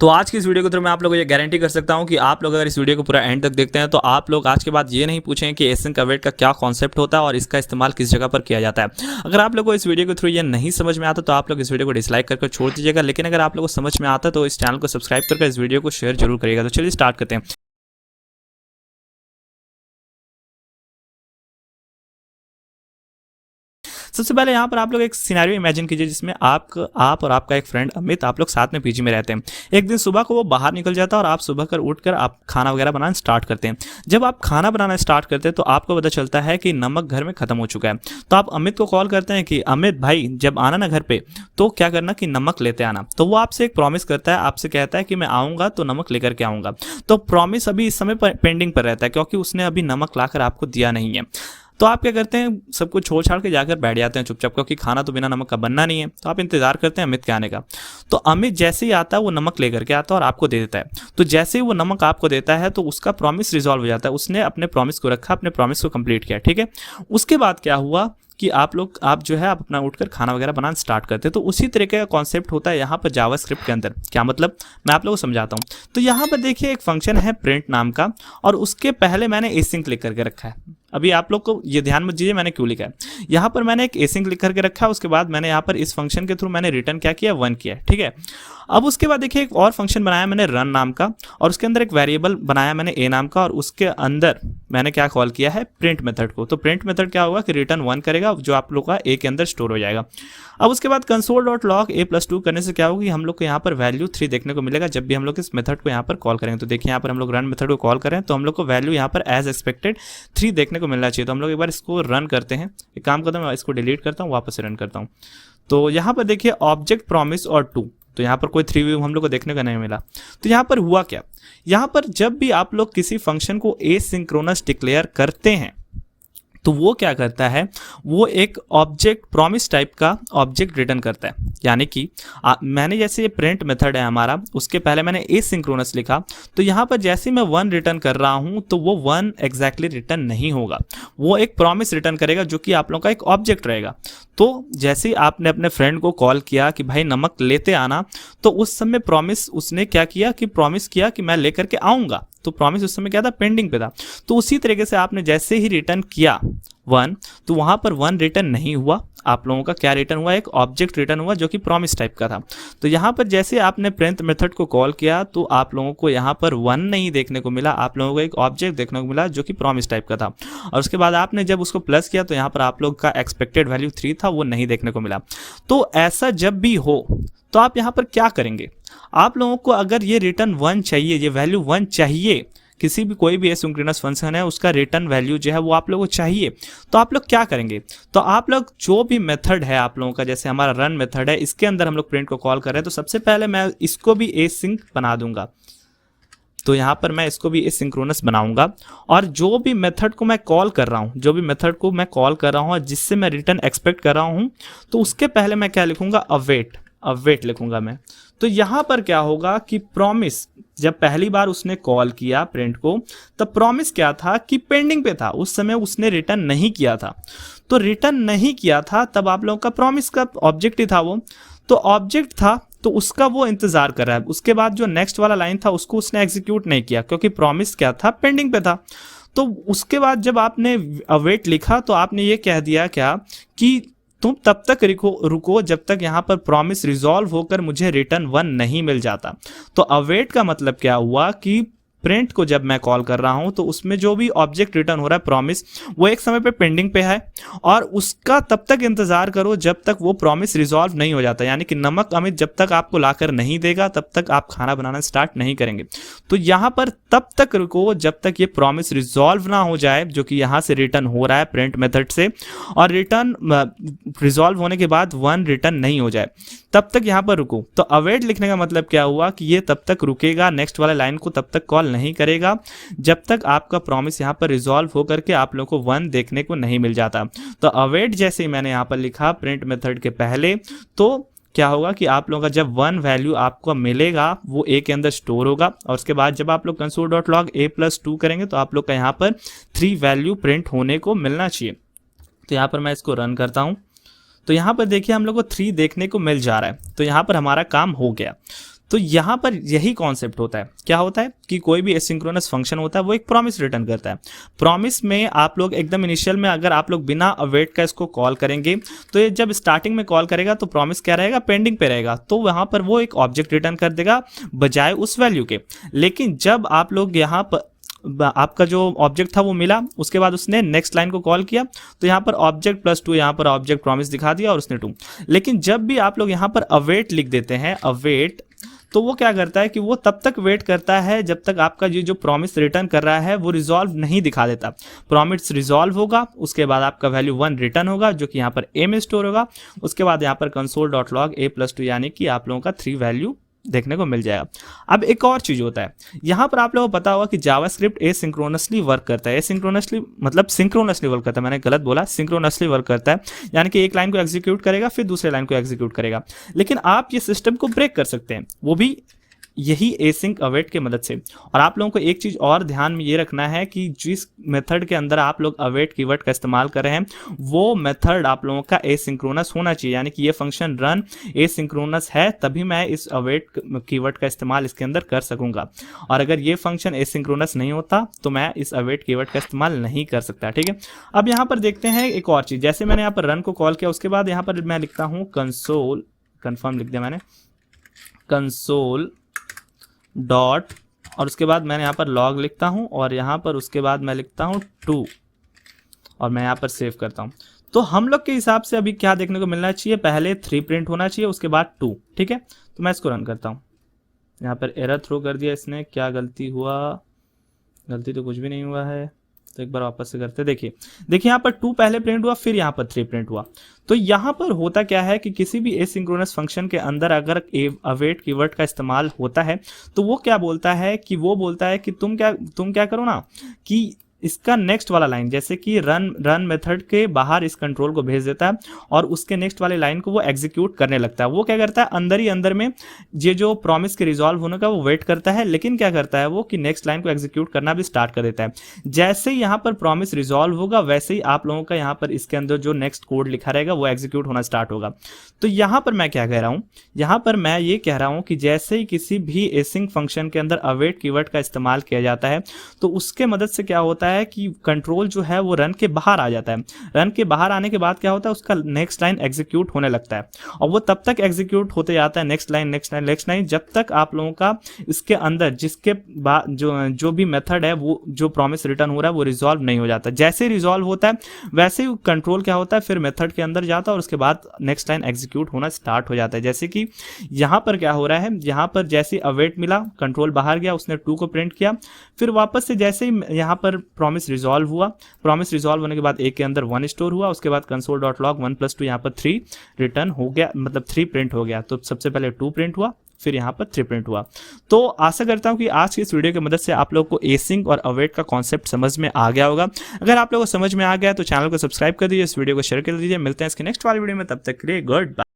तो आज की इस वीडियो के थ्रू मैं आप लोगों को ये गारंटी कर सकता हूं कि आप लोग अगर इस वीडियो को पूरा एंड तक देखते हैं तो आप लोग आज के बाद ये नहीं पूछें कि एसिंक अवेट का क्या कॉन्सेप्ट होता है और इसका इस्तेमाल किस जगह पर किया जाता है। अगर आप लोग को इस वीडियो के थ्रू ये नहीं समझ में आता तो आप लोग इस वीडियो को डिसलाइक करके छोड़ दीजिएगा, लेकिन अगर आप लोग को समझ में आता तो इस चैनल को सब्सक्राइब करके इस वीडियो को शेयर जरूर करिएगा। तो चलिए स्टार्ट करते हैं। सबसे पहले यहाँ पर आप लोग एक सिनेरियो इमेजिन कीजिए जिसमें आप और आपका एक फ्रेंड अमित, आप लोग साथ में पीजी में रहते हैं। एक दिन सुबह को वो बाहर निकल जाता है और आप सुबह कर उठकर आप खाना वगैरह बनाना स्टार्ट करते हैं। जब आप खाना बनाना स्टार्ट करते हैं तो आपको पता चलता है कि नमक घर में खत्म हो चुका है। तो आप अमित को कॉल करते हैं कि अमित भाई जब आना ना घर पे तो क्या करना कि नमक लेते आना। तो वो आपसे एक प्रॉमिस करता है, आपसे कहता है कि मैं आऊँगा तो नमक लेकर के आऊँगा। तो प्रॉमिस अभी इस समय पेंडिंग पर रहता है क्योंकि उसने अभी नमक लाकर आपको दिया नहीं है। तो आप क्या करते हैं, सब कुछ छोड़ छाड़ के जाकर बैठ जाते हैं चुपचाप, क्योंकि खाना तो बिना नमक का बनना नहीं है। तो आप इंतजार करते हैं अमित के आने का। तो अमित जैसे ही आता है वो नमक लेकर के आता है और आपको दे देता है। तो जैसे ही वो नमक आपको देता है तो उसका प्रॉमिस रिजॉल्व हो जाता है, उसने अपने प्रॉमिस को रखा, अपने प्रॉमिस को कंप्लीट किया। ठीक है, उसके बाद क्या हुआ कि आप जो है आप अपना उठकर खाना वगैरह बनाना स्टार्ट करते हैं। तो उसी तरीके का कॉन्सेप्ट होता है यहाँ पर जावास्क्रिप्ट के अंदर। क्या मतलब, मैं आप लोगों को समझाता हूँ। तो यहाँ पर देखिए एक फंक्शन है प्रिंट नाम का और उसके पहले मैंने एसिंक लिख करके रखा है। अभी आप लोग को ये ध्यान मत दीजिए मैंने क्यों लिखा है। यहाँ पर मैंने एक एसिंक लिख करके रखा है, उसके बाद मैंने यहाँ पर इस फंक्शन के थ्रू मैंने रिटर्न क्या किया, 1 किया। ठीक है, अब उसके बाद देखिए एक और फंक्शन बनाया मैंने रन नाम का और उसके अंदर एक वेरिएबल बनाया मैंने ए नाम का और उसके अंदर मैंने क्या कॉल किया है, प्रिंट मेथड को। तो प्रिंट मेथड क्या होगा कि रिटर्न 1 करेगा जो आप लोग का ए के अंदर स्टोर हो जाएगा। अब उसके बाद console.log a+2 करने से क्या होगा कि हम लोग को यहाँ पर वैल्यू 3 देखने को मिलेगा जब भी हम लोग इस मेथड को यहाँ पर कॉल करेंगे। तो देखिए यहाँ पर हम लोग रन मेथड को कॉल करें तो हम लोग को वैल्यू यहाँ पर एज एक्सपेक्टेड 3 देखने को मिलना चाहिए। तो हम लोग एक बार इसको रन करते हैं। एक काम करता हूँ, मैं इसको डिलीट करता हूँ, वापस से रन करता हूँ। तो यहाँ पर देखिए ऑब्जेक्ट प्रॉमिस और 2, तो यहाँ पर कोई 3 व्यू हम लोग को देखने को नहीं मिला। तो यहाँ पर हुआ क्या, यहाँ पर जब भी आप लोग किसी फंक्शन को एसिंक्रोनस डिक्लेयर करते हैं तो वो क्या करता है, वो एक ऑब्जेक्ट प्रॉमिस टाइप का ऑब्जेक्ट रिटर्न करता है। यानी कि मैंने जैसे ये प्रिंट मेथड है हमारा, उसके पहले मैंने एसिंक्रोनस लिखा। तो यहाँ पर जैसे मैं 1 रिटर्न कर रहा हूँ तो वो 1 एग्जैक्टली रिटर्न नहीं होगा, वो एक प्रॉमिस रिटर्न करेगा जो कि आप लोगों का एक ऑब्जेक्ट रहेगा। तो जैसे ही आपने अपने फ्रेंड को कॉल किया कि भाई नमक लेते आना, तो उस समय प्रॉमिस उसने क्या किया कि प्रॉमिस किया कि मैं लेकर के आऊँगा। तो प्रॉमिस उस समय क्या था, पेंडिंग पे था। तो उसी तरीके से आपने जैसे ही रिटर्न किया 1 तो वहां पर 1 रिटर्न नहीं हुआ, आप लोगों का क्या रिटर्न हुआ, एक ऑब्जेक्ट रिटर्न हुआ जो कि प्रॉमिस टाइप का था। तो यहाँ पर जैसे आपने प्रिंट मेथड को कॉल किया तो आप लोगों को यहाँ पर 1 नहीं देखने को मिला, आप लोगों को एक ऑब्जेक्ट देखने को मिला जो कि प्रॉमिस टाइप का था। और उसके बाद आपने जब उसको प्लस किया तो यहाँ पर आप लोग का एक्सपेक्टेड वैल्यू 3 था, वो नहीं देखने को मिला। तो ऐसा जब भी हो तो आप यहाँ पर क्या करेंगे, आप लोगों को अगर ये रिटर्न 1 चाहिए, ये वैल्यू 1 चाहिए, किसी भी कोई भी एसिंक्रोनस फंक्शन है उसका रिटर्न वैल्यू जो है वो आप लोगों को चाहिए, तो आप लोग क्या करेंगे। तो आप लोग जो भी मेथड है आप लोगों का, जैसे हमारा रन मेथड है, इसके अंदर हम लोग प्रिंट को कॉल कर रहे हैं, तो सबसे पहले मैं इसको भी एसिंक बना दूंगा। तो यहाँ पर मैं इसको भी एसिंक्रोनस बनाऊंगा और जो भी मेथड को मैं कॉल कर रहा हूँ, जो भी मेथड को मैं कॉल कर रहा हूँ और जिससे मैं रिटर्न एक्सपेक्ट कर रहा हूँ, तो उसके पहले मैं क्या लिखूंगा, अवेट लिखूंगा मैं। तो यहाँ पर क्या होगा कि प्रॉमिस जब पहली बार उसने कॉल किया प्रिंट को, तब प्रॉमिस क्या था कि पेंडिंग पे था, उस समय उसने रिटर्न नहीं किया था। तो रिटर्न नहीं किया था तब आप लोगों का प्रॉमिस का ऑब्जेक्ट ही था वो, तो ऑब्जेक्ट था तो उसका वो इंतजार कर रहा है। उसके बाद जो नेक्स्ट वाला लाइन था उसको उसने एग्जीक्यूट नहीं किया क्योंकि प्रॉमिस क्या था, पेंडिंग पे था। तो उसके बाद जब आपने अवेट लिखा तो आपने ये कह दिया क्या कि तुम तब तक रुको जब तक यहाँ पर प्रॉमिस रिजॉल्व होकर मुझे रिटर्न 1 नहीं मिल जाता। तो अवेट का मतलब क्या हुआ कि प्रिंट को जब मैं कॉल कर रहा हूं तो उसमें जो भी ऑब्जेक्ट रिटर्न हो रहा है प्रॉमिस, वो एक समय पे पेंडिंग पे है और उसका तब तक इंतजार करो जब तक वो प्रॉमिस रिजॉल्व नहीं हो जाता। यानी कि नमक अमित जब तक आपको लाकर नहीं देगा तब तक आप खाना बनाना स्टार्ट नहीं करेंगे। तो यहाँ पर तब तक रुको जब तक ये प्रॉमिस रिजॉल्व ना हो जाए, जो कि यहाँ से रिटर्न हो रहा है प्रिंट मेथड से, और रिटर्न रिजॉल्व होने के बाद 1 रिटर्न नहीं हो जाए, तब तक यहाँ पर रुको। तो अवेट लिखने का मतलब क्या हुआ कि ये तब तक रुकेगा, नेक्स्ट वाले लाइन को तब तक कॉल नहीं करेगा जब तक आपका प्रॉमिस यहाँ पर रिजॉल्व होकर के आप लोगों को 1 देखने को नहीं मिल जाता। तो अवेट जैसे ही मैंने यहाँ पर लिखा प्रिंट मेथड के पहले, तो क्या होगा कि आप लोगों का जब 1 वैल्यू आपको मिलेगा वो ए के अंदर स्टोर होगा और उसके बाद जब आप लोग console.log a+2 करेंगे तो आप लोग का यहाँ पर 3 वैल्यू प्रिंट होने को मिलना चाहिए। तो यहाँ पर मैं इसको रन करता हूँ तो यहाँ पर देखिए हम लोग को 3 देखने को मिल जा रहा है। तो यहाँ पर हमारा काम हो गया। तो यहाँ पर यही कॉन्सेप्ट होता है, क्या होता है कि कोई भी एसिंक्रोनस फंक्शन होता है वो एक प्रॉमिस रिटर्न करता है। प्रॉमिस में आप लोग एकदम इनिशियल में अगर आप लोग बिना अवेट का इसको कॉल करेंगे तो ये जब स्टार्टिंग में कॉल करेगा तो प्रॉमिस क्या रहेगा, पेंडिंग पे रहेगा, तो वहाँ पर वो एक ऑब्जेक्ट रिटर्न कर देगा बजाय उस वैल्यू के। लेकिन जब आप लोग यहाँ पर आपका जो ऑब्जेक्ट था वो मिला, उसके बाद उसने नेक्स्ट लाइन को कॉल किया तो यहाँ पर ऑब्जेक्ट +2, यहाँ पर ऑब्जेक्ट प्रॉमिस दिखा दिया और उसने 2। लेकिन जब भी आप लोग यहाँ पर अवेट लिख देते हैं, अवेट, तो वो क्या करता है कि वो तब तक वेट करता है जब तक आपका ये जो प्रॉमिस रिटर्न कर रहा है वो रिजॉल्व नहीं दिखा देता। प्रॉमिस रिजॉल्व होगा, उसके बाद आपका वैल्यू 1 रिटर्न होगा जो कि यहाँ पर ए में स्टोर होगा। उसके बाद यहाँ पर console.log a+2 यानी कि आप लोगों का 3 वैल्यू देखने को मिल जाएगा। अब एक और चीज होता है, यहाँ पर आप लोगों को पता होगा कि जावास्क्रिप्ट एसिंक्रोनसली वर्क करता है। एसिंक्रोनसली मतलब सिंक्रोनसली वर्क करता है, मैंने गलत बोला, सिंक्रोनसली वर्क करता है, यानी कि एक लाइन को एग्जीक्यूट करेगा फिर दूसरे लाइन को एग्जीक्यूट करेगा। लेकिन आप ये सिस्टम को ब्रेक कर सकते हैं, वो भी यही एसिंक अवेट के मदद से। और आप लोगों को एक चीज और ध्यान में ये रखना है कि जिस मेथड के अंदर आप लोग अवेट कीवर्ड का इस्तेमाल कर रहे हैं वो मेथड आप लोगों का एसिंक्रोनस होना चाहिए, यानी कि ये फंक्शन रन एसिंक्रोनस है तभी मैं इस अवेट कीवर्ड का इस्तेमाल इसके अंदर कर सकूंगा। और अगर ये फंक्शन एसिंक्रोनस नहीं होता तो मैं इस अवेट कीवर्ड का इस्तेमाल नहीं कर सकता। ठीक है, अब यहाँ पर देखते हैं एक और चीज। जैसे मैंने यहाँ पर रन को कॉल किया, उसके बाद यहाँ पर मैं लिखता हूँ कंसोल, कन्फर्म लिख दिया मैंने, कंसोल डॉट, और उसके बाद मैंने यहाँ पर लॉग लिखता हूँ और यहाँ पर उसके बाद मैं लिखता हूँ 2 और मैं यहाँ पर सेव करता हूँ। तो हम लोग के हिसाब से अभी क्या देखने को मिलना चाहिए, पहले 3 प्रिंट होना चाहिए, उसके बाद 2। ठीक है, तो मैं इसको रन करता हूँ। यहाँ पर एरर थ्रो कर दिया इसने, क्या गलती हुआ, गलती तो कुछ भी नहीं हुआ है, तो एक बार वापस से करते। देखिए यहाँ पर 2 पहले प्रिंट हुआ, फिर यहाँ पर 3 प्रिंट हुआ। तो यहाँ पर होता क्या है कि किसी भी एसिंक्रोनस फंक्शन के अंदर अगर अवेट कीवर्ड का इस्तेमाल होता है तो वो क्या बोलता है कि वो बोलता है कि तुम क्या करो ना कि इसका नेक्स्ट वाला लाइन, जैसे कि रन मेथड के बाहर इस कंट्रोल को भेज देता है और उसके नेक्स्ट वाले लाइन को वो एग्जीक्यूट करने लगता है। वो क्या करता है, अंदर ही अंदर में ये जो प्रॉमिस के रिजॉल्व होने का वो वेट करता है, लेकिन क्या करता है वो कि नेक्स्ट लाइन को एग्जीक्यूट करना भी स्टार्ट कर देता है। जैसे ही यहाँ पर प्रॉमिस रिजॉल्व होगा वैसे ही आप लोगों का यहाँ पर इसके अंदर जो नेक्स्ट कोड लिखा रहेगा वो एग्जीक्यूट होना स्टार्ट होगा। तो यहाँ पर मैं क्या कह रहा हूँ, यहाँ पर मैं ये कह रहा हूँ कि जैसे ही किसी भी एसिंक फंक्शन के अंदर अवेट कीवर्ड का इस्तेमाल किया जाता है तो उसके मदद से क्या होता है कि कंट्रोल जो है वो रन के बाहर आ जाता है। रन के बाहर आने के बाद क्या होता है, उसका नेक्स्ट लाइन एग्जीक्यूट होने लगता है और वो तब तक एग्जीक्यूट होते जाता है, नेक्स्ट लाइन, जब तक आप लोगों का इसके अंदर जिसके बाद जो भी मेथड है वो जो प्रॉमिस रिटर्न हो रहा है वो रिजॉल्व नहीं हो जाता। जैसे रिजॉल्व होता है वैसे ही कंट्रोल क्या होता है, फिर मेथड के अंदर जाता है और उसके बाद नेक्स्ट लाइन एग्जीक्यूट होना स्टार्ट हो जाता है। जैसे कि यहाँ पर क्या हो रहा है, यहाँ पर जैसे अवेट मिला, कंट्रोल बाहर गया, उसने 2 को प्रिंट किया, फिर वापस से जैसे ही यहाँ पर प्रॉमिस रिजॉल्व हुआ, प्रॉमिस रिजॉल्व होने के बाद ए के अंदर 1 स्टोर हुआ, उसके बाद console.log 1+2 यहाँ पर 3 रिटर्न हो गया, मतलब 3 प्रिंट हो गया। तो सबसे पहले 2 प्रिंट हुआ, फिर यहाँ पर 3 प्रिंट हुआ। तो आशा करता हूँ कि आज की इस वीडियो की मदद से आप लोग को एसिंक और अवेट का कॉन्सेप्ट समझ में आ गया होगा। अगर आप लोगों को समझ में आ गया तो चैनल को सब्सक्राइब कर दीजिए, इस वीडियो को शेयर कर दीजिए। मिलते हैं इसके नेक्स्ट वाली वीडियो में, तब तक के लिए गुड बाय।